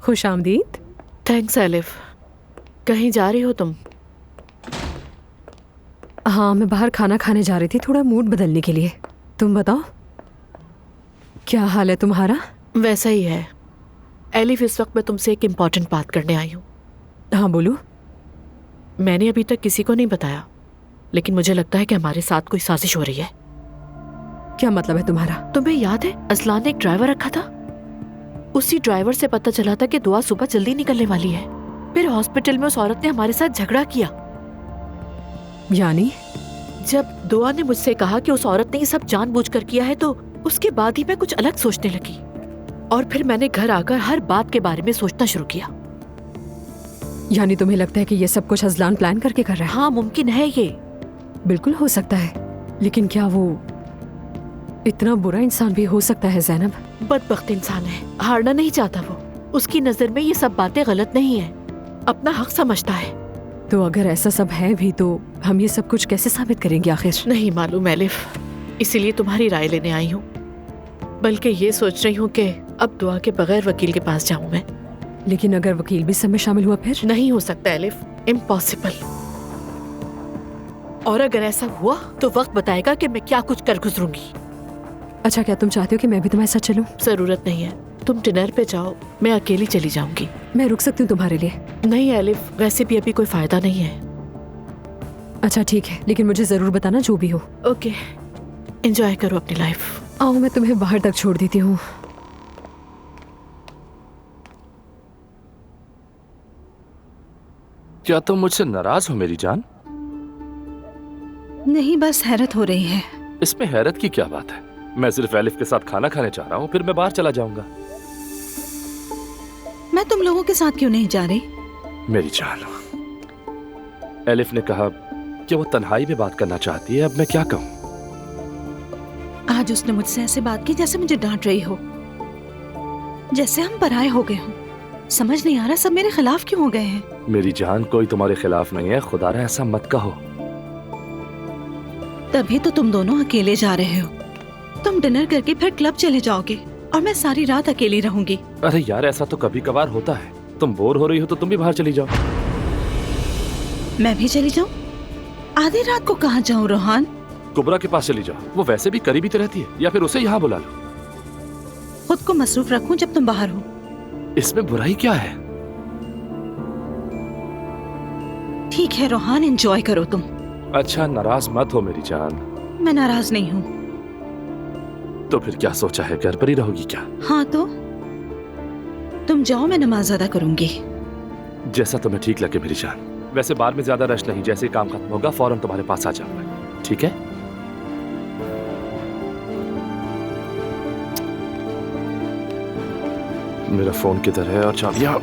खुश आमदीद। Thanks elif. कहीं जा रही हो तुम? हाँ, मैं बाहर खाना खाने जा रही थी, थोड़ा मूड बदलने के लिए। तुम बताओ, क्या हाल है तुम्हारा? वैसा ही है एलिफ। इस वक्त मैं तुमसे एक इम्पॉर्टेंट बात करने आई हूँ। हाँ बोलो। मैंने अभी तक किसी को नहीं बताया, लेकिन मुझे लगता है कि हमारे साथ कोई साजिश हो रही है। क्या मतलब है तुम्हारा? तुम्हें याद है असलान ने एक ड्राइवर रखा था? उसी ड्राइवर से पता चला था कि दुआ सुबह जल्दी निकलने वाली है। फिर हॉस्पिटल में उस औरत ने हमारे साथ झगड़ा किया। यानी? जब दुआ ने मुझसे कहा कि उस औरत ने ये सब जानबूझकर किया है, तो उसके बाद ही मैं कुछ अलग सोचने लगी। और फिर मैंने घर आकर हर बात के बारे में सोचना शुरू किया। यानी तुम्हें लगता है कि ये सब कुछ अजलान प्लान करके कर रहा है? हाँ, मुमकिन है ये। बिल्कुल हो सकता है, लेकिन क्या वो इतना बुरा इंसान भी हो सकता है ज़ैनब? बदबख्त इंसान है, हारना नहीं चाहता वो। उसकी नजर में ये सब बातें गलत नहीं है, अपना हक समझता है। तो अगर ऐसा सब है भी तो हम ये सब कुछ कैसे साबित करेंगे आखिर? नहीं मालूम एलिफ, इसीलिए तुम्हारी राय लेने आई हूँ। बल्कि ये सोच रही हूँ कि अब दुआ के बगैर वकील के पास जाऊँ मैं। लेकिन अगर वकील भी सब में शामिल हुआ फिर? नहीं हो सकता एलिफ, इम्पॉसिबल। और अगर ऐसा हुआ तो वक्त बताएगा कि मैं क्या कुछ कर गुजरूंगी। अच्छा, क्या तुम चाहते हो कि मैं भी तुम्हारे साथ चलूं? जरूरत नहीं है, तुम डिनर पे जाओ, मैं अकेली चली जाऊंगी। मैं रुक सकती हूँ तुम्हारे लिए? नहीं एलिफ, वैसे भी अभी कोई फायदा नहीं है। अच्छा ठीक है, लेकिन मुझे जरूर बताना जो भी हो। ओके, एंजॉय करो अपनी लाइफ। आओ, मैं तुम्हें बाहर तक छोड़ देती हूँ। क्या तुम मुझसे नाराज हो मेरी जान? नहीं, बस हैरत हो रही है। इसमें हैरत की क्या बात है? मैं सिर्फ एलिफ के साथ खाना खाने जा रहा हूँ, फिर मैं बाहर चला जाऊंगा। मैं तुम लोगों के साथ क्यों नहीं जा रही? मेरी जान, एलिफ ने कहा कि वो तन्हाई में बात करना चाहती है। अब मैं क्या कहूँ? आज उसने मुझसे ऐसे बात की जैसे मुझे डांट रही हो, जैसे हम पराये हो गए हों। समझ नहीं आ रहा सब मेरे खिलाफ क्यों हो गए हैं। मेरी जान, कोई तुम्हारे खिलाफ नहीं है, खुदारा ऐसा मत कहो। तभी तो तुम दोनों अकेले जा रहे हो। तुम डिनर करके फिर क्लब चले जाओगे और मैं सारी रात अकेली रहूंगी। अरे यार, ऐसा तो कभी कभार होता है। तुम बोर हो रही हो तो तुम भी बाहर चली जाओ। मैं भी चली जाऊं? आधी रात को कहाँ जाऊं रोहान? कुबरा के पास चली जाओ, वो वैसे भी करीबी तो रहती है। या फिर उसे यहाँ बुला लो। खुद को मसरूफ रखूं जब तुम बाहर हो। इसमें बुराई क्या है? ठीक है रोहान, एंजॉय करो तुम। अच्छा, नाराज मत हो मेरी जान। मैं नाराज नहीं हूँ। तो फिर क्या सोचा है, घर पर ही रहोगी क्या? हाँ तो तुम जाओ, मैं नमाज अदा करूंगी। जैसा तुम्हें ठीक लगे मेरी जान। वैसे बार में ज्यादा रश नहीं, जैसे ही काम खत्म होगा फौरन तुम्हारे पास आ जाऊंगा, ठीक है? मेरा फोन किधर है और चाबियां?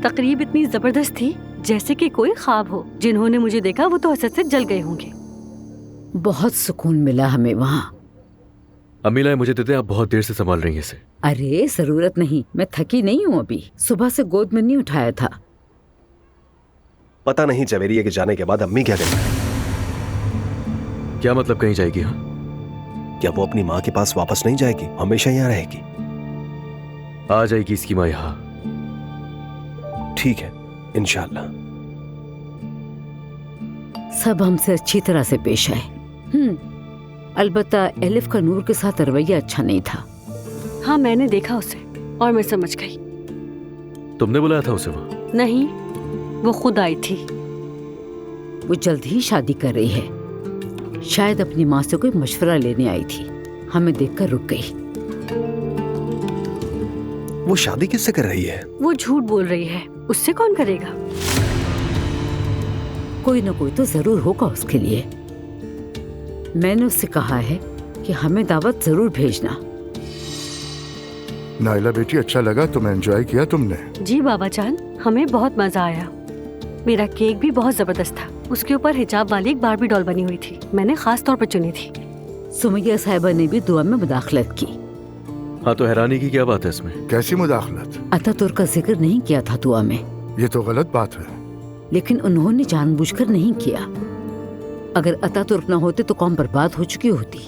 तकरीब इतनी जबरदस्त थी जैसे कि कोई ख्वाब हो। जिन्होंने मुझे देखा वो तो हसरत से जल गए होंगे। बहुत सुकून मिला हमें वहाँ। अमीला, मुझे देते, आप बहुत देर से संभाल रही हैं इसे। अरे जरूरत नहीं, मैं थकी नहीं हूँ अभी। सुबह से गोद में नहीं उठाया था। पता नहीं जवेरिया के जाने के बाद अम्मी क्या करेंगी। क्या मतलब कहीं जाएगी? हाँ, क्या वो अपनी माँ के पास वापस नहीं जाएगी? हमेशा यहाँ रहेगी? आ जाएगी इसकी माँ यहाँ। ठीक है, इंशाल्लाह। सब हमसे अच्छी तरह से पेश आए। अलबत्ता एलिफ का नूर के साथ रवैया अच्छा नहीं था। हाँ, मैंने देखा उसे और मैं समझ गई। तुमने बुलाया था उसे वहाँ? नहीं, वो खुद आई थी। वो जल्द ही शादी कर रही है। शायद अपनी माँ से कोई मशवरा लेने आई थी। हमें देखकर रुक गई। वो शादी किससे कर रही है? वो झूठ बोल रही है, उससे कौन करेगा? कोई ना कोई तो जरूर होगा उसके लिए। मैंने उससे कहा है कि हमें दावत जरूर भेजना। नाइला बेटी, अच्छा लगा, तुम्हें एंजॉय किया तुमने? जी बाबा जान, हमें बहुत मजा आया। मेरा केक भी बहुत जबरदस्त था। उसके ऊपर हिजाब वाली एक बारबी डॉल बनी हुई थी, मैंने खास तौर पर चुनी थी। सुमैया साहिबा ने भी दुआ में मुदाखलत की। हाँ, तो हैरानी की क्या बात है इसमें? कैसी मुदाखलत? अतातुर्क का जिक्र नहीं किया था दुआ में, ये तो गलत बात है। लेकिन उन्होंने जानबूझकर नहीं किया। अगर अतातुर्क न होते तो कौम बर्बाद हो चुकी होती।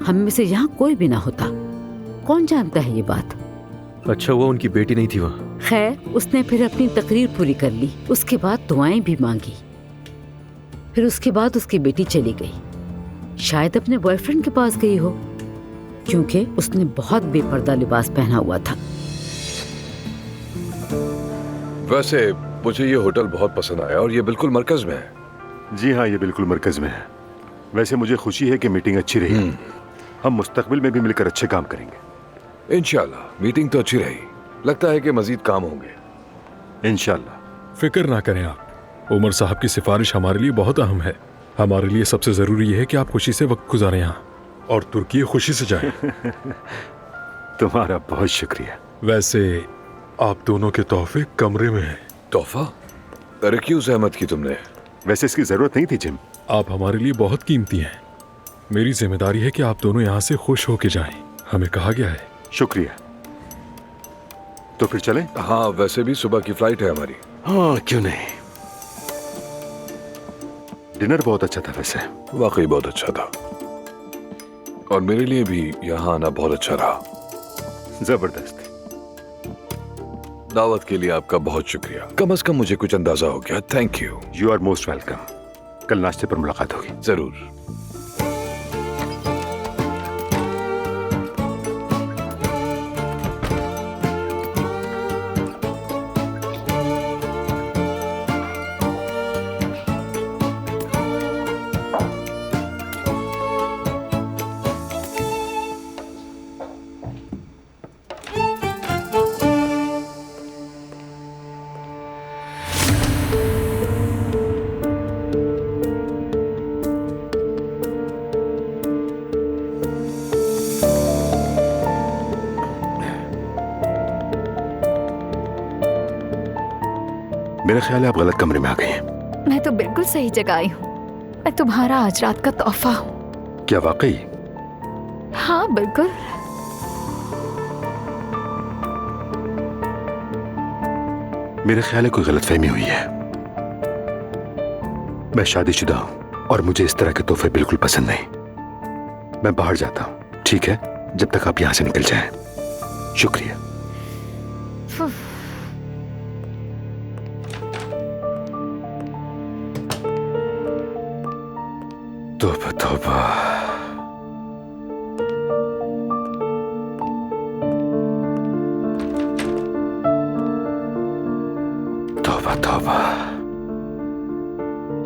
हम में से यहाँ कोई भी ना होता। कौन जानता है ये बात? अच्छा हुआ उनकी बेटी नहीं थी वहाँ। खैर, उसने फिर अपनी तकरीर पूरी कर ली। उसके बाद दुआएं भी मांगी। फिर उसके बाद उसकी बेटी चली गई। शायद अपने बॉयफ्रेंड के पास गई हो, क्योंकि उसने बहुत बेपर्दा लिबास पहना हुआ था। वैसे मुझे ये होटल बहुत पसंद आया और ये बिल्कुल मरकज में है। जी हाँ, ये बिल्कुल मरकज में है। वैसे मुझे खुशी है कि मीटिंग अच्छी रही। हम मुस्तकबिल में भी मिलकर अच्छे काम करेंगे। इंशाल्लाह। मीटिंग तो अच्छी रही, लगता है कि मजीद काम होंगे। इंशाल्लाह। फिक्र ना करें आप। उमर साहब की सिफारिश हमारे लिए बहुत अहम है। हमारे लिए सबसे जरूरी है कि आप खुशी से वक्त गुजारें यहाँ और तुर्की खुशी से जाएं। तुम्हारा बहुत शुक्रिया। वैसे आप दोनों के तोहफे कमरे में हैं। तोहफा? अरे क्यों जहमत की तुमने? वैसे इसकी जरूरत नहीं थी जिम। आप हमारे लिए बहुत कीमती हैं। मेरी जिम्मेदारी है कि आप दोनों यहाँ से खुश होके जाएं। हमें कहा गया है। शुक्रिया। तो फिर चलें? हाँ, वैसे भी सुबह की फ्लाइट है हमारी। हाँ, क्यों नहीं। डिनर बहुत अच्छा था वैसे। वाकई बहुत अच्छा था और मेरे लिए भी यहाँ आना बहुत अच्छा रहा। जबरदस्त। दावत के लिए आपका बहुत शुक्रिया। कम से कम मुझे कुछ अंदाजा हो गया। Thank you. You are most welcome. कल नाश्ते पर मुलाकात होगी। जरूर। मेरा ख्याल है आप गलत कमरे में आ गई हैं। मैं तो बिल्कुल सही जगह आई हूँ। मैं तुम्हारा आज रात का तोहफा हूँ। क्या वाकई? हाँ बिल्कुल। मेरा ख्याल है कोई गलतफहमी हुई है। मैं शादीशुदा हूँ और मुझे इस तरह के तोहफे बिल्कुल पसंद नहीं। मैं बाहर जाता हूँ, ठीक है? जब तक आप यहाँ से निकल जाएं। शुक्रिया। तौबा तौबा। तौबा तौबा।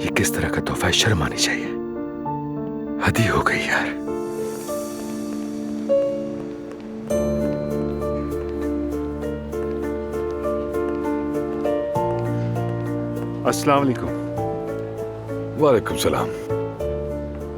ये किस तरह का तोहफा है? शर्म आनी चाहिए। हद ही हो गई यार। अस्सलाम वालेकुम। वालेकुम सलाम।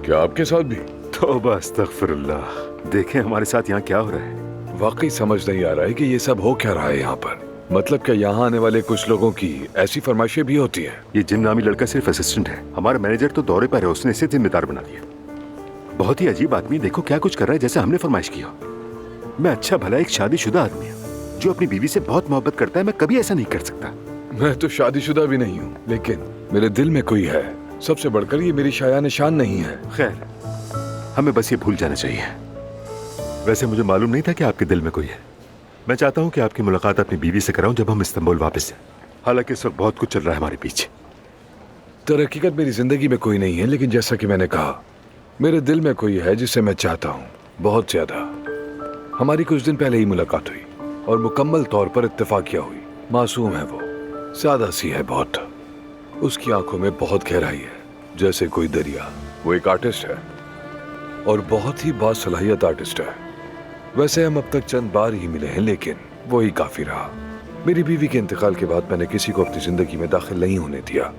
क्या आपके साथ भी? तौबा अस्तगफिरुल्लाह। देखें हमारे साथ यहाँ क्या हो रहा है। वाकई समझ नहीं आ रहा है कि ये सब हो क्या रहा है यहाँ पर। मतलब क्या यहाँ आने वाले कुछ लोगों की ऐसी फरमाइशें भी होती हैं? ये जिम नामी लड़का सिर्फ असिस्टेंट है। हमारा मैनेजर तो दौरे पर है, उसने इसे जिम्मेदार बना दिया। बहुत ही अजीब आदमी। देखो क्या कुछ कर रहा है जैसे हमने फरमाइश की हो। मैं अच्छा भला एक शादीशुदा आदमी हूँ जो अपनी बीवी से बहुत मोहब्बत करता है। मैं कभी ऐसा नहीं कर सकता। मैं तो शादीशुदा भी नहीं हूँ, लेकिन मेरे दिल में कोई है। सबसे बढ़कर ये मेरी शाया निशान नहीं है। खैर, हमें बस ये भूल जाना चाहिए। वैसे मुझे मालूम नहीं था कि आपके दिल में कोई है। मैं चाहता हूँ कि आपकी मुलाकात अपनी बीवी से कराऊं जब हम इस्तांबुल वापस जाएं। हालांकि इस वक्त बहुत कुछ चल रहा है हमारे पीछे। तो हकीकत मेरी जिंदगी में कोई नहीं है, लेकिन जैसा कि मैंने कहा, मेरे दिल में कोई है जिसे मैं चाहता हूँ बहुत ज्यादा। हमारी कुछ दिन पहले ही मुलाकात हुई और मुकम्मल तौर पर इत्तेफाकिया हुई। मासूम है वो, सादा सी है बहुत। उसकी आंखों में बहुत गहराई है, जैसे कोई दरिया। वो एक आर्टिस्ट है और बहुत ही बासलाहियत आर्टिस्ट है। वैसे हम अब तक चंद बार ही मिले हैं, लेकिन वो ही काफी रहा। मेरी बीवी के इंतकाल के बाद मैंने किसी को अपनी जिंदगी में दाखिल नहीं होने दिया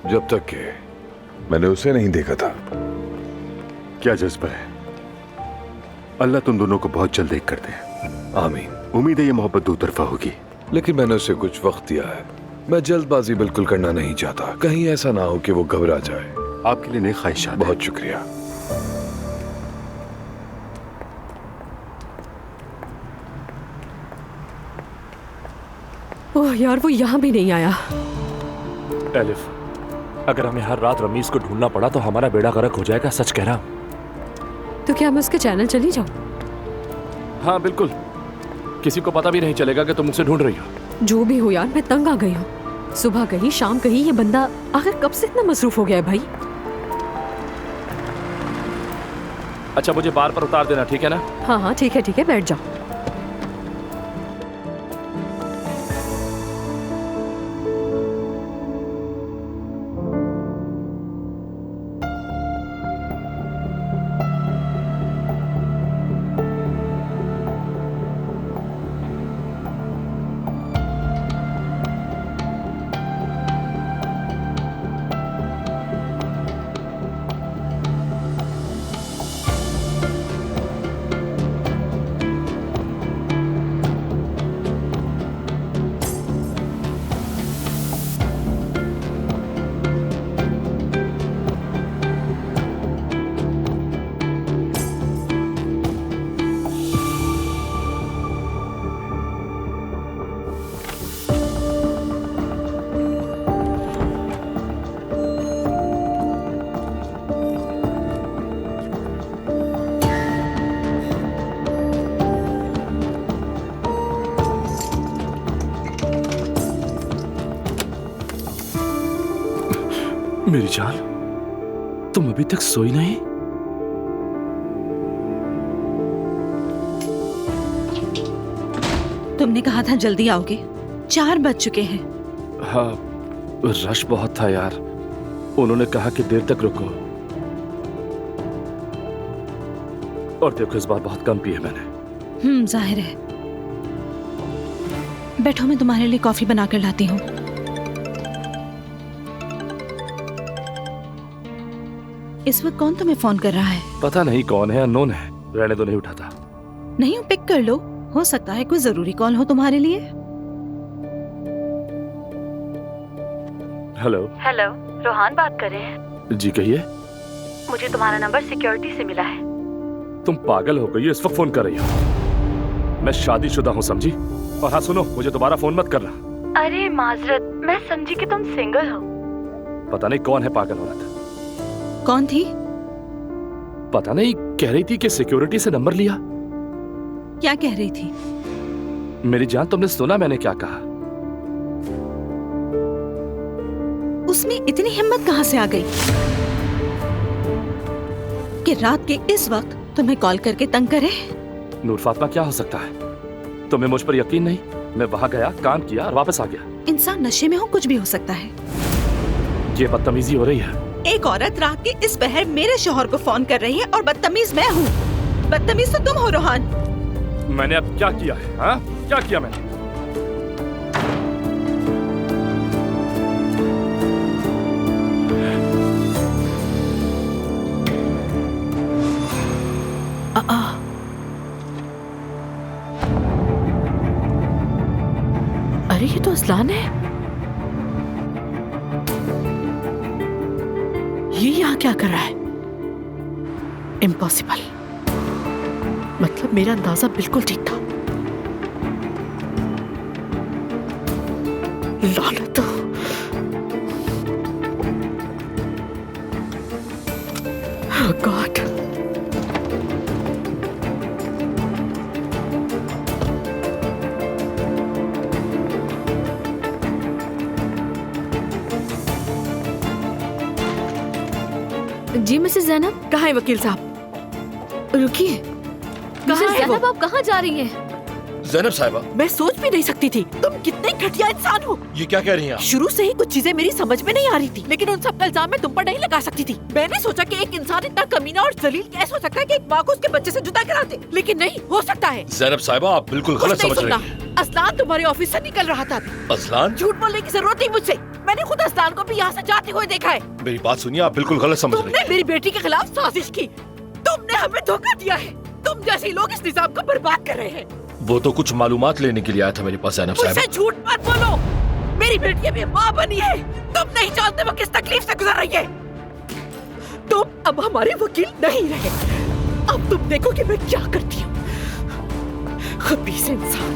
जब तक कि मैंने उसे नहीं देखा था। क्या जज्बा है। अल्लाह तुम दोनों को बहुत जल्द एक कर दे। आमीन। उम्मीद है ये मोहब्बत दो तरफा होगी। लेकिन मैंने उसे कुछ वक्त दिया है। मैं जल्दबाजी बिल्कुल करना नहीं चाहता। कहीं ऐसा ना हो कि वो घबरा जाए। आपके लिए नेक ख्वाहिशात। बहुत शुक्रिया। ओह यार, वो यहाँ भी नहीं आया। एलिफ, अगर हमें हर रात रमीज को ढूंढना पड़ा तो हमारा बेड़ा गर्क हो जाएगा, सच कह रहा। तो क्या मैं उसके चैनल चली जाऊँ? हाँ बिल्कुल, किसी को पता भी नहीं चलेगा कि तुम मुझसे ढूंढ रही हो। जो भी हो यार, मैं तंग आ गई हूँ। सुबह कहीं शाम कहीं, ये बंदा आखिर कब से इतना मसरूफ हो गया है भाई। अच्छा, मुझे बार पर उतार देना, ठीक है ना? हाँ हाँ ठीक है, बैठ जाओ। मेरी जान, तुम अभी तक सोई नहीं? तुमने कहा था जल्दी आओगे, 4 बज चुके हैं। हाँ, रश बहुत था यार। उन्होंने कहा कि देर तक रुको, और देखो इस बार बहुत कम पी है मैंने। जाहिर है। बैठो, मैं तुम्हारे लिए कॉफी बनाकर लाती हूँ। इस वक्त कौन तुम्हें फोन कर रहा है? पता नहीं कौन है, अननोन है। रहने दो, नहीं उठाता। नहीं, पिक कर लो, हो सकता है कोई जरूरी कॉल हो तुम्हारे लिए। हेलो। हेलो, रोहान बात कर रहे हैं? जी कहिए। मुझे तुम्हारा नंबर सिक्योरिटी से मिला है। तुम पागल हो गई हो, इस वक्त फोन कर रही हो? मैं शादीशुदा हूँ, समझी? और हाँ सुनो, मुझे दोबारा फोन मत करना। अरे माजरत, मैं समझी कि तुम सिंगल हो। पता नहीं कौन है पागल औरत। कौन थी? पता नहीं, कह रही थी कि सिक्योरिटी से नंबर लिया। क्या कह रही थी? मेरी जान, तुमने सुना मैंने क्या कहा? उसमें इतनी हिम्मत कहां से आ गई कि रात के इस वक्त तुम्हें कॉल करके तंग करे? नूर फातिमा, क्या हो सकता है? तुम्हें मुझ पर यकीन नहीं? मैं वहां गया, काम किया और वापस आ गया। इंसान नशे में हो, कुछ भी हो सकता है। ये बदतमीजी हो रही है। एक औरत रात के इस पहर मेरे शौहर को फोन कर रही है और बदतमीज मैं हूँ। बदतमीज तो तुम हो रोहान। मैंने अब क्या किया है? हाँ, क्या किया मैंने? अरे ये तो असलान है। ये यहाँ क्या कर रहा है? इम्पॉसिबल। मतलब मेरा अंदाजा बिल्कुल ठीक था। लानत। Oh God. जी मिसेस जैनब। कहाँ है वकील साहब? रुकिए, कहाँ है जैनब, वो? आप कहाँ जा रही हैं? जैनब साहिबा, मैं सोच भी नहीं सकती थी तुम कितने घटिया इंसान हो। ये क्या कह रही हैं आप? शुरू से ही कुछ चीजें मेरी समझ में नहीं आ रही थी, लेकिन उन सब का इल्जाम मैं तुम पर नहीं लगा सकती थी। मैंने सोचा कि एक इंसान इतना कमीना और जलील कैसे हो सकता है कि एक माँ को उसके बच्चे से जुदा करा दे, लेकिन नहीं हो सकता है। जैनब साहिबा, आप बिल्कुल गलत समझ रही हैं। असलान तुम्हारे ऑफिस से निकल रहा था। असलान? झूठ बोलने की जरूरत नहीं मुझसे। मैंने खुद असलान को भी यहाँ से जाते हुए देखा है। मेरी बात सुनिए, आप बिल्कुल गलत समझ रही हैं। तुमने मेरी बेटी के खिलाफ साजिश की। तुमने हमें धोखा दिया है। तुम जैसे लोग इस निजाम को बर्बाद कर रहे हैं। वो तो कुछ मालूमात लेने के लिए आया था मेरे पास जैनब साहिबा। मुझसे झूठ मत बोलो। मेरी बेटी अभी माँ बनी है। तुम नहीं जानते वो किस तकलीफ से गुजर रही है। तुम अब हमारे वकील नहीं रहे। अब तुम देखो कि मैं क्या करती हूँ। खबीस इंसान।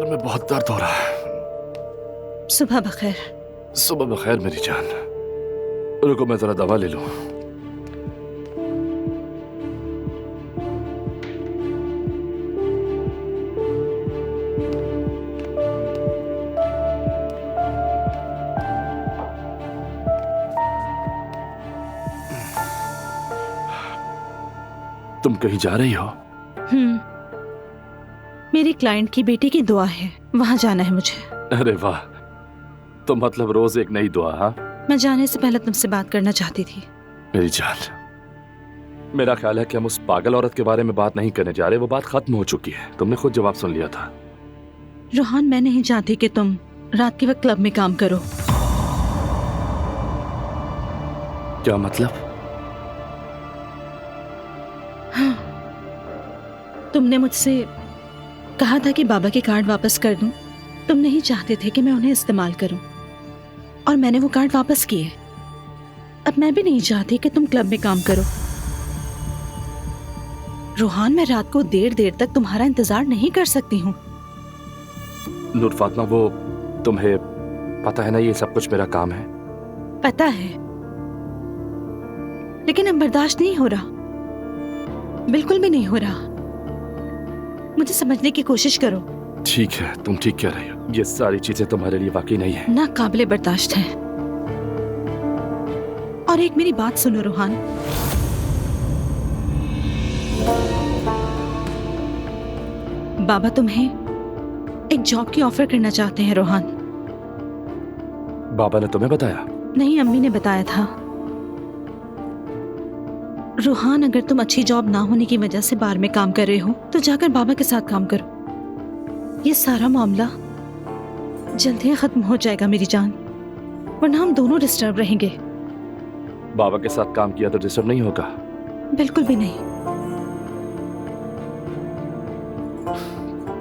सर में बहुत दर्द हो रहा है। सुबह बखैर। सुबह बखैर मेरी जान। रुको मैं जरा दवा ले लूं। तुम कहीं जा रही हो? मेरी क्लाइंट की बेटी की दुआ है, वहां जाना है मुझे। अरे वाह, तो मतलब रोज एक नई दुआ। हाँ, मैं जाने से पहले तुमसे बात करना चाहती थी। मेरी जान, मेरा ख्याल है कि हम उस पागल औरत के बारे में बात नहीं करने जा रहे। वो बात खत्म हो चुकी है। तुमने खुद जवाब सुन लिया था। रोहान, मैं नहीं चाहती कि तुम रात के वक्त क्लब में काम करो। क्या मतलब? हाँ, तुमने मुझसे कहा था कि बाबा के कार्ड वापस कर दूं। तुम नहीं चाहते थे कि मैं उन्हें इस्तेमाल करूं, और मैंने वो कार्ड वापस किए। अब मैं भी नहीं चाहती कि तुम क्लब में काम करो। रोहान, मैं रात को देर तक तुम्हारा इंतजार नहीं कर सकती हूँ। नूर फातिमा, वो तुम्हें पता है ना, ये सब कुछ मेरा काम है। पता है, लेकिन अब बर्दाश्त नहीं हो रहा, बिल्कुल भी नहीं हो रहा। मुझे समझने की कोशिश करो। ठीक है, तुम ठीक कह रही हो। ये सारी चीजें तुम्हारे लिए वाकई नहीं है। ना काबिले बर्दाश्त है। और एक मेरी बात सुनो रोहान, बाबा तुम्हें एक जॉब की ऑफर करना चाहते हैं। रोहान, बाबा ने तुम्हें बताया? नहीं, अम्मी ने बताया था। रोहान, अगर तुम अच्छी जॉब ना होने की वजह से बार में काम कर रहे हो तो जाकर बाबा के साथ काम करो। ये सारा मामला जल्दी खत्म हो जाएगा मेरी जान, वरना हम दोनों डिस्टर्ब रहेंगे। बाबा के साथ काम किया तो डिस्टर्ब नहीं होगा? बिल्कुल भी नहीं।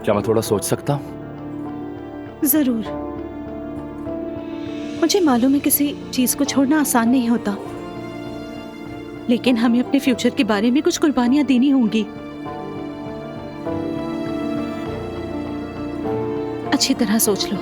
क्या मैं थोड़ा सोच सकता हूँ? जरूर। मुझे मालूम है किसी चीज को छोड़ना आसान नहीं होता, लेकिन हमें अपने फ्यूचर के बारे में कुछ कुर्बानियां देनी होंगी। अच्छी तरह सोच लो।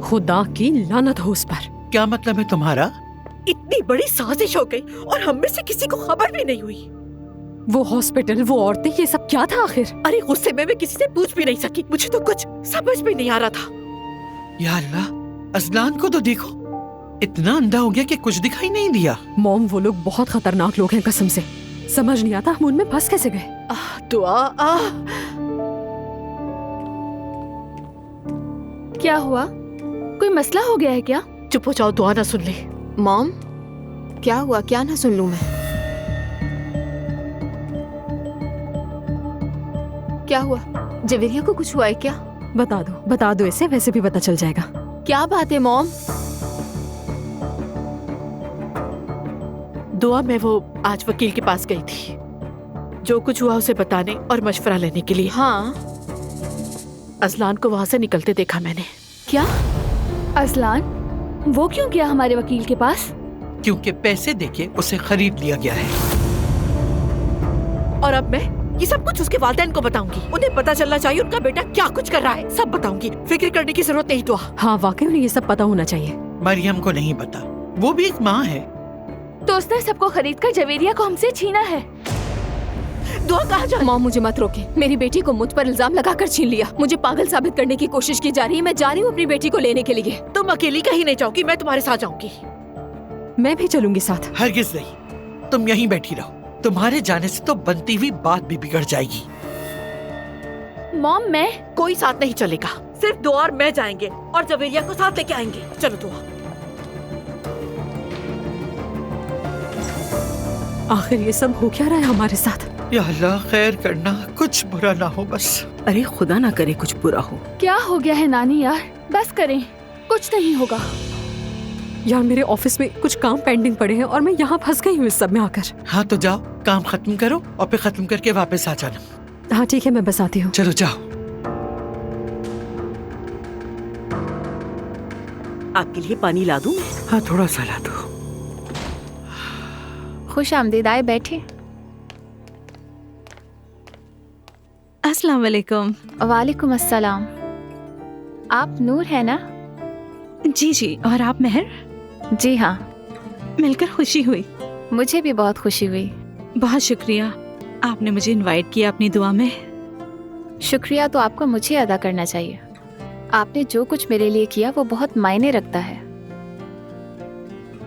खुदा की लानत हो उस पर। क्या मतलब है तुम्हारा? इतनी बड़ी साजिश हो गई और हम में से किसी को खबर भी नहीं हुई। वो हॉस्पिटल, वो औरतें, ये सब क्या था आखिर? अरे गुस्से में मैं किसी से पूछ भी नहीं सकी। मुझे तो कुछ समझ भी नहीं आ रहा था। या अल्लाह, अजलान को तो देखो, इतना अंधा हो गया कि कुछ दिखाई नहीं दिया। मॉम, वो लोग बहुत खतरनाक लोग हैं, कसम से समझ नहीं आता हम उनमें फंस कैसे गए। दुआ। क्या हुआ? कोई मसला हो गया है क्या? चुप हो जाओ, दुआ ना सुन ले। मॉम, क्या हुआ? क्या ना सुन लूं मैं? क्या हुआ? जवेरिया को कुछ हुआ है क्या? बता दो इसे, वैसे भी पता चल जाएगा। क्या बात है मॉम? दुआ, मैं वो आज वकील के पास गई थी, जो कुछ हुआ उसे बताने और मशवरा लेने के लिए। हाँ, अजलान को वहां से निकलते देखा मैंने। क्या? अजलान? वो क्यों गया हमारे वकील के पास? क्योंकि पैसे देके उसे खरीद लिया गया है। और अब मैं ये सब कुछ उसके वालिदैन को बताऊंगी। उन्हें पता चलना चाहिए उनका बेटा क्या कुछ कर रहा है। सब बताऊंगी, फिक्र करने की जरूरत नहीं। दुआ। हाँ, वाकई उन्हें ये सब पता होना चाहिए। मरियम को नहीं पता, वो भी एक माँ है। तो उसने सबको खरीद कर जवेरिया को हमसे छीना है। दुआ, कहाँ जा? मॉम, मुझे मत रोके। मेरी बेटी को मुझ पर इल्जाम लगाकर छीन लिया। मुझे पागल साबित करने की कोशिश की जा रही है। मैं जा रही हूँ अपनी बेटी को लेने के लिए। तुम अकेली कहीं नहीं जाओगी, मैं तुम्हारे साथ जाऊंगी। मैं भी चलूंगी साथ। हरगिज नहीं, तुम यहीं बैठी रहो। तुम्हारे जाने से तो बनती हुई बात भी बिगड़ जाएगी। मॉम, मैं कोई साथ नहीं चलेगा। सिर्फ दुआ और मैं जाएंगे और जवेरिया को साथ लेके आएंगे। चलो दुआ। आखिर ये सब हो क्या रहा है हमारे साथ? या अल्लाह, खैर करना, कुछ बुरा ना हो बस। अरे खुदा ना करे कुछ बुरा हो। क्या हो गया है नानी यार? बस करें, कुछ नहीं होगा। यार, मेरे ऑफिस में कुछ काम पेंडिंग पड़े हैं और मैं यहाँ फंस गई हूँ इस सब में आकर। हाँ तो जाओ, काम खत्म करो और फिर खत्म करके वापस आ जाना। हाँ ठीक है, मैं बस आती हूँ। चलो जाओ। आपके लिए पानी ला दूं? हाँ थोड़ा सा ला दो। खुश आमदीद, आए बैठे। अस्सलाम वालेकुम। वालेकुम अस्सलाम। आप नूर है ना? जी जी, और आप मेहर? जी हाँ। मिलकर खुशी हुई। मुझे भी बहुत खुशी हुई। बहुत शुक्रिया, आपने मुझे इनवाइट किया अपनी दुआ में। शुक्रिया तो आपको मुझे अदा करना चाहिए। आपने जो कुछ मेरे लिए किया वो बहुत मायने रखता है।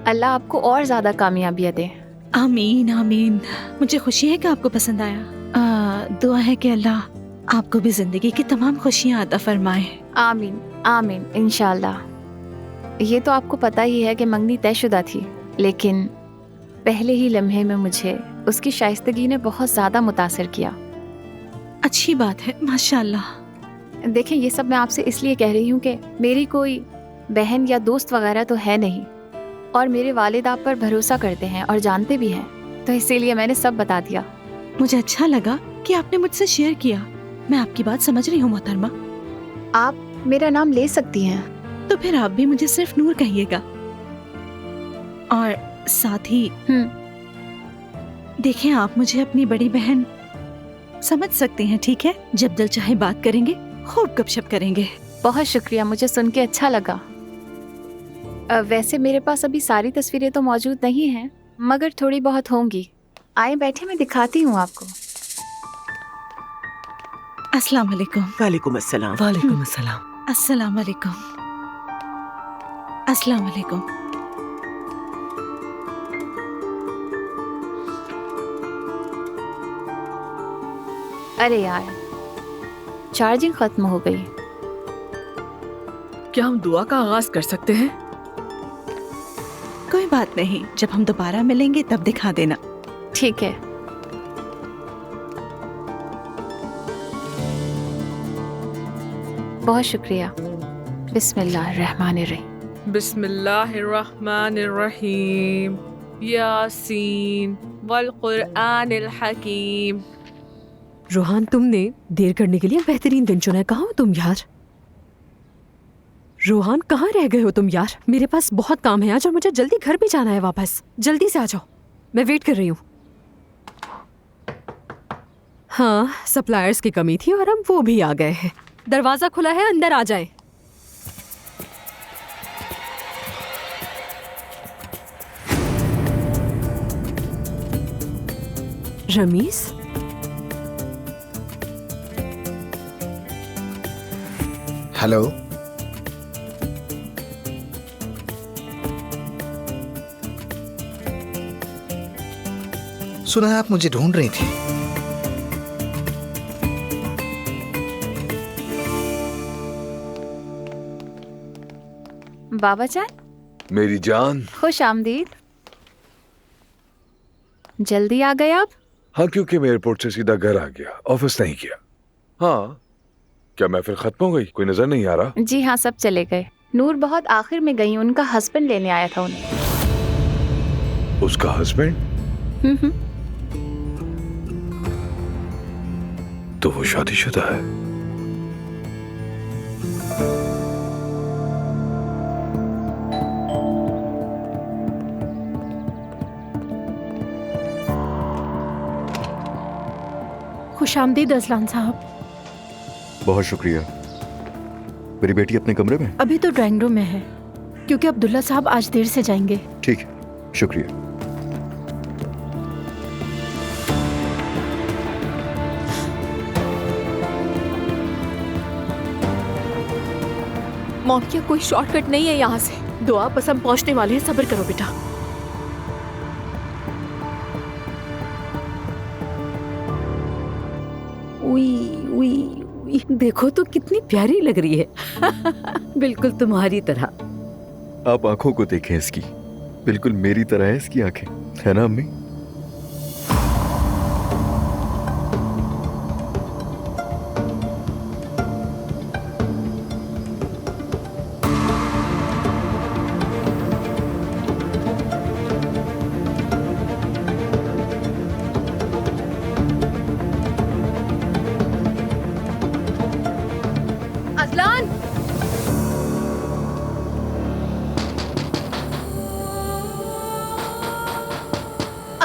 अल्लाह आपको और ज्यादा कामयाबियां दे। आमीन आमीन। मुझे खुशी है कि आपको पसंद आया। दुआ है कि अल्लाह आपको भी जिंदगी की तमाम खुशियां अता फरमाए। आमीन आमीन इंशाल्लाह। ये तो आपको पता ही है कि मंगनी तयशुदा थी, लेकिन पहले ही लम्हे में मुझे उसकी शाइस्तगी ने बहुत ज्यादा मुतासिर किया। अच्छी बात है, माशाल्लाह। देखें, ये सब मैं आपसे इसलिए कह रही हूँ कि मेरी कोई बहन या दोस्त वगैरह तो है नहीं, और मेरे वालिद आप पर भरोसा करते हैं और जानते भी हैं, तो इसीलिए मैंने सब बता दिया। मुझे अच्छा लगा कि आपने मुझसे शेयर किया। मैं आपकी बात समझ रही हूँ मोहतरमा। आप मेरा नाम ले सकती हैं। तो फिर आप भी मुझे सिर्फ नूर कहिएगा। और साथ ही देखें, आप मुझे अपनी बड़ी बहन समझ सकते हैं, ठीक है? जब दिल चाहे बात करेंगे, खूब गपशप करेंगे। बहुत शुक्रिया, मुझे सुन के अच्छा लगा। वैसे मेरे पास अभी सारी तस्वीरें तो मौजूद नहीं हैं, मगर थोड़ी बहुत होंगी। आए बैठे, मैं दिखाती हूँ आपको। अस्सलाम वालेकुम। वालेकुम अस्सलाम। वालेकुम अस्सलाम। अस्सलाम वालेकुम। अस्सलाम वालेकुम। अरे यार, चार्जिंग खत्म हो गई। क्या हम दुआ का आगाज कर सकते हैं? कोई बात नहीं, जब हम दोबारा मिलेंगे तब दिखा देना। ठीक है। बहुत शुक्रिया। बिस्मिल्लाहिर्रहमानिर्रहीम। बिस्मिल्लाहिर्रहमानिर्रहीम। यासीन वल कुरआनिल हकीम। रोहान, तुमने देर करने के लिए बेहतरीन दिन चुना है। कहाँ हो तुम यार? रोहान, कहाँ रह गए हो तुम यार? मेरे पास बहुत काम है आज और मुझे जल्दी घर भी जाना है वापस। जल्दी से आ जाओ, मैं वेट कर रही हूँ। हाँ, सप्लायर्स की कमी थी और अब वो भी आ गए हैं। दरवाजा खुला है, अंदर आ जाएं। रमीज, हेलो। सुना है आप मुझे ढूंढ रही थी। बाबा जान। मेरी जान। खुश आमदीद। जल्दी आ गए आप? हाँ, क्योंकि मैं एयरपोर्ट से सीधा घर आ गया, ऑफिस नहीं किया। हाँ, क्या मैं फिर खत्म हो गई? कोई नजर नहीं आ रहा? जी हाँ, सब चले गए। नूर बहुत आखिर में गई, उनका हस्बैंड लेने आया था उन्हें। उसका हस्बैंड? तो वो शादीशुदा है। खुशामदीद अजलान साहब। बहुत शुक्रिया। मेरी बेटी अपने कमरे में? अभी तो ड्राइंग रूम में है, क्योंकि अब्दुल्ला साहब आज देर से जाएंगे। ठीक है, शुक्रिया। मॉम, क्या कोई शॉर्टकट नहीं है यहाँ से? दुआ बस हम पहुंचने वाले हैं, सब्र करो बेटा। देखो तो कितनी प्यारी लग रही है। बिल्कुल तुम्हारी तरह। आप आंखों को देखें इसकी, बिल्कुल मेरी तरह है इसकी आंखें, है ना अम्मी?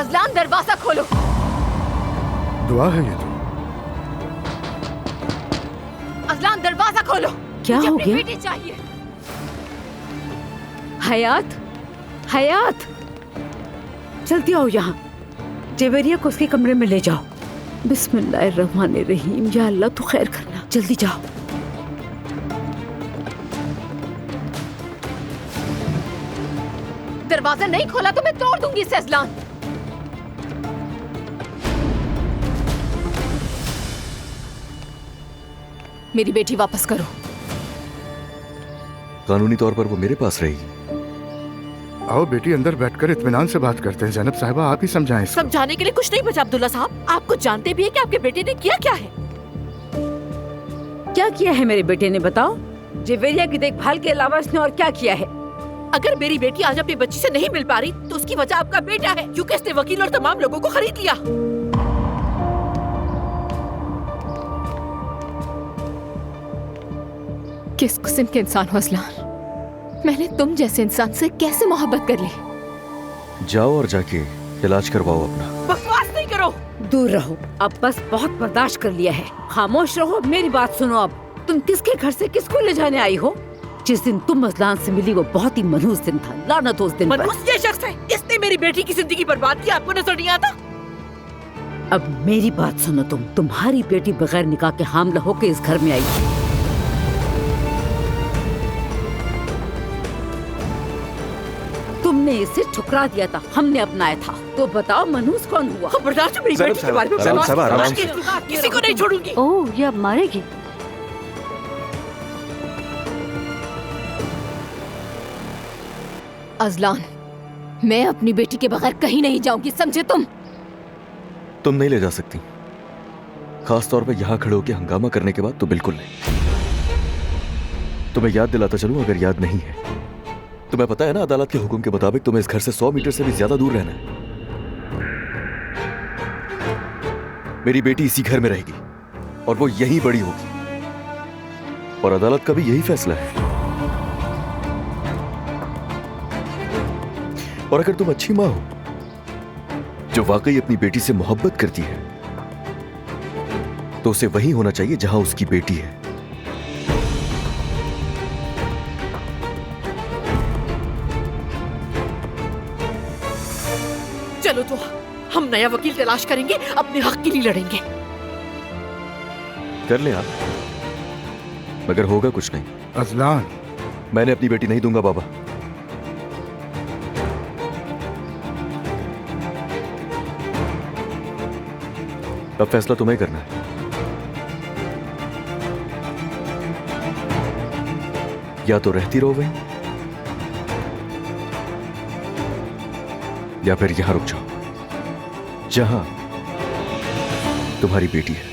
अजलान दरवाजा खोलो। दुआ है ये तो। अजलान दरवाजा खोलो। क्या मुझे हो अपनी गया? बेटी चाहिए। हयात, हयात, जल्दी आओ यहाँ। जेवेरिया को उसके कमरे में ले जाओ। बिस्मिल्लाहिर्रहमानिर्रहीम। या अल्लाह तू खैर करना, जल्दी जाओ। दरवाजा नहीं खोला तो मैं तोड़ दूंगी इसे अजलान। मेरी बेटी वापस करो। कानूनी तौर पर वो मेरे पास रहेगी। आओ बेटी, अंदर बैठकर इत्मीनान से बात करते हैं। जैनब साहिबा, आप ही समझाएं इसको। समझाने के लिए कुछ नहीं बचा अब्दुल्ला साहब। आपको जानते भी है कि आपके बेटे ने किया क्या है। क्या किया है मेरे बेटे ने, बताओ। जेवेरिया की देखभाल के अलावा इसने और क्या किया है? अगर मेरी बेटी आज अपनी बच्ची से नहीं मिल पा रही तो उसकी वजह आपका बेटा है, क्योंकि इसने वकील और तमाम लोगों को खरीद लिया। किस किस्म के इंसान हो अजलान? मैंने तुम जैसे इंसान से कैसे मोहब्बत कर ली? जाओ और जाके इलाज करवाओ अपना। बकवास नहीं करो। दूर रहो। अब बस बहुत बर्दाश्त कर लिया है। खामोश रहो, मेरी बात सुनो। अब तुम किसके घर से किसको ले जाने आई हो? जिस दिन तुम अजलान से मिली वो बहुत ही मनहूस दिन था। लानत हो उस दिन पर। मनहूस ये शख्स है, इसने मेरी बेटी की जिंदगी बर्बाद की। आपको नजर नहीं आता? अब मेरी बात सुनो। तुम्हारी बेटी बगैर निकाह के हामला होकर इस घर में आई थी। तुमने इसे ठुकरा दिया था, हमने अपनाया था। तो बताओ मनहूस कौन हुआ? खबरदार जो मेरी बेटी के बारे में किसी को नहीं छोड़ूंगी। ओह, ये अब मारेगी? अजलान, मैं अपनी बेटी के बगैर कहीं नहीं जाऊंगी, समझे तुम? तुम नहीं ले जा सकती, खास तौर पे यहाँ खड़े होकर हंगामा करने के बाद तो बिल्कुल नहीं। तुम्हें याद दिलाता चलूं अगर याद नहीं है। तुम्हें पता है ना, अदालत के हुक्म के मुताबिक तुम्हें इस घर से 100 मीटर से भी ज्यादा दूर रहना है। मेरी बेटी इसी घर में रहेगी और वो यहीं बड़ी होगी, और अदालत का भी यही फैसला है। और अगर तुम अच्छी मां हो जो वाकई अपनी बेटी से मोहब्बत करती है तो उसे वहीं होना चाहिए जहां उसकी बेटी है। चलो तो हम नया वकील तलाश करेंगे, अपने हक के लिए लड़ेंगे। कर ले आप, मगर होगा कुछ नहीं। अजलान, मैंने अपनी बेटी नहीं दूंगा बाबा। अब फैसला तुम्हें करना है। या तो रहती रहो वहीं, या फिर यहां रुक जाओ जहां तुम्हारी बेटी है।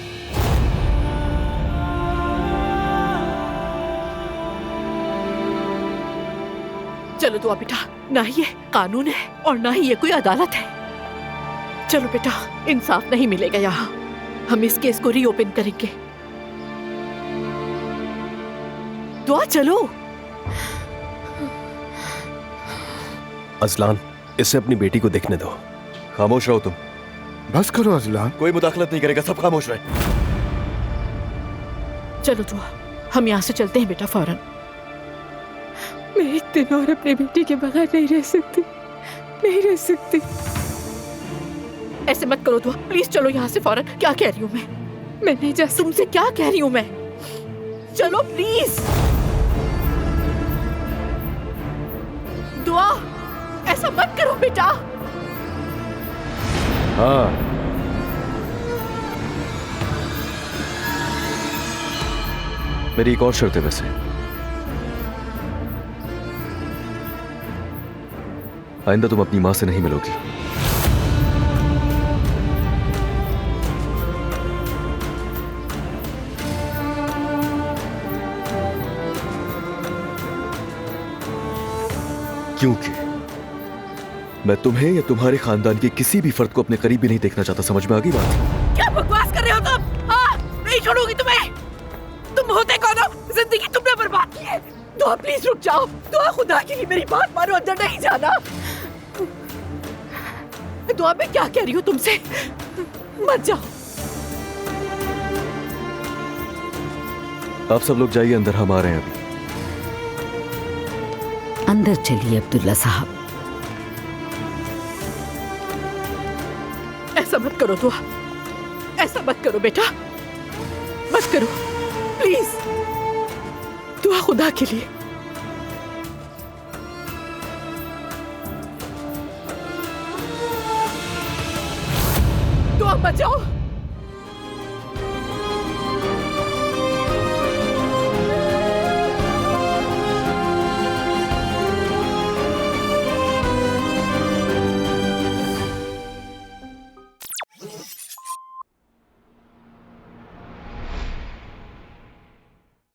चलो तो बेटा, ना ही ये कानून है और ना ही ये कोई अदालत है। चलो बेटा, इंसाफ नहीं मिलेगा यहाँ। हम इस केस को रीओपन करेंगे। दुआ चलो। अजलान, इसे अपनी बेटी को देखने दो। खामोश रहो तुम। बस करो अजलान। कोई मुदाखलत नहीं करेगा, सब खामोश रहे। चलो दुआ, हम यहाँ से चलते हैं बेटा फौरन। मैं एक दिन और अपनी बेटी के बगैर नहीं रह सकती, नहीं रह सकती। ऐसे मत करो दुआ, प्लीज चलो यहाँ से फौरन। क्या कह रही हूँ मैं नहीं जा। तुमसे क्या कह रही हूँ मैं? चलो प्लीज। दुआ, ऐसा मत करो बेटा। हाँ, मेरी एक और शर्त है वैसे। आइंदा तुम अपनी मां से नहीं मिलोगी। क्योंकि मैं तुम्हें या तुम्हारे खानदान के किसी भी फर्द को अपने करीब भी नहीं देखना चाहता। समझ में आ गई बात? क्या बकवास कर रहे हो तुम? हाँ, नहीं छोड़ूंगी तुम्हें। तुम होते कौन हो? जिंदगी तुमने बर्बाद की है। दुआ प्लीज रुक जाओ। दुआ, खुदा के लिए मेरी बात मानो, अंदर नहीं जाना। दुआ मैं क्या कह रही हूँ तुमसे, मत जाओ। आप सब लोग जाइए अंदर, हम आ रहे हैं अभी। अंदर चलिए अब्दुल्ला साहब। ऐसा मत करो दुआ, ऐसा मत करो बेटा, मत करो प्लीज। दुआ खुदा के लिए। दुआ मत जाओ।